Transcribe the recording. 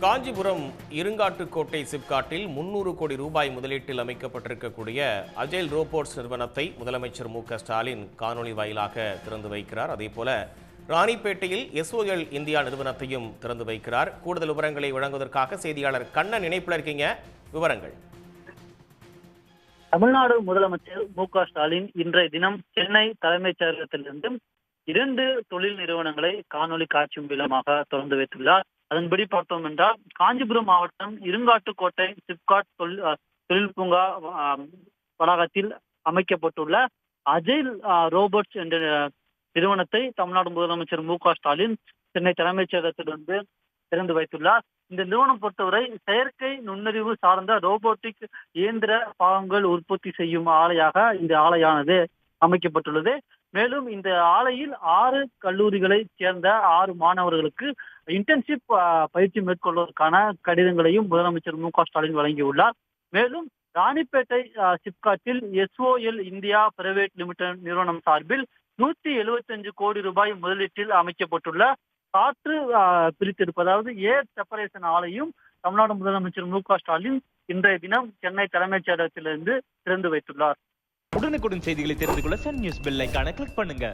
காஞ்சிபுரம் இருங்காட்டுக்கோட்டை சிப்காட்டில் 300 கோடி ரூபாய் முதலீட்டில் அமைக்கப்பட்டிருக்கக்கூடிய அஜைல் ரோபோட்ஸ் நிறுவனத்தை முதலமைச்சர் மு.க.ஸ்டாலின் காணொலி வாயிலாக திறந்து வைக்கிறார். அதேபோல ராணிப்பேட்டையில் எஸ்ஓஎல் இந்தியா நிறுவனத்தையும் திறந்து வைக்கிறார். கூடுதல் விவரங்களை வழங்குவதற்காக செய்தியாளர் கண்ணன் இணைப்பில் இருக்கீங்க. விவரங்கள். தமிழ்நாடு முதலமைச்சர் மு.க.ஸ்டாலின் இன்றைய தினம் சென்னை தலைமைச் செயலகத்திலிருந்து 2 தொழில் நிறுவனங்களை காணொலி காட்சி மூலமாக திறந்து வைத்துள்ளார். அதன்படி பார்த்தோம் என்றால் காஞ்சிபுரம் மாவட்டம் இருங்காட்டுக்கோட்டை சிப்காட் தொழில் பூங்கா வளாகத்தில் அமைக்கப்பட்டுள்ள அஜைல் ரோபோட்ஸ் என்ற நிறுவனத்தை தமிழ்நாடு முதலமைச்சர் மு.க.ஸ்டாலின் சென்னை தலைமைச் செயலகத்திலிருந்து திறந்து வைத்துள்ளார். இந்த நிறுவனம் பொறுத்தவரை செயற்கை நுண்ணறிவு சார்ந்த ரோபோட்டிக் இயந்திர பாகங்கள் உற்பத்தி செய்யும் ஆலையாக இந்த ஆலையானது அமைக்கப்பட்டுள்ளது. மேலும் இந்த ஆலையில் 6 கல்லூரிகளை சேர்ந்த 6 மாணவர்களுக்கு இன்டர்ன்ஷிப் பயிற்சி மேற்கொள்வதற்கான கடிதங்களையும் முதலமைச்சர் மு.க.ஸ்டாலின் வழங்கியுள்ளார். மேலும் ராணிப்பேட்டை சிப்காட்டில் எஸ்ஓஎல் இந்தியா பிரைவேட் லிமிடெட் நிறுவனம் சார்பில் 175 கோடி ரூபாய் முதலீட்டில் அமைக்கப்பட்டுள்ள காற்று பிரித்தெடுப்பு, அதாவது ஏர் செப்பரேஷன் ஆலையும் தமிழ்நாடு முதலமைச்சர் மு.க.ஸ்டாலின் இன்றைய தினம் சென்னை தலைமைச் செயலகத்திலிருந்து திறந்து வைத்துள்ளார். உடனுக்குடன் செய்திகளை தெரிந்து கொள்ள சன் நியூஸ் பெல் ஐகானை கிளிக் பண்ணுங்க.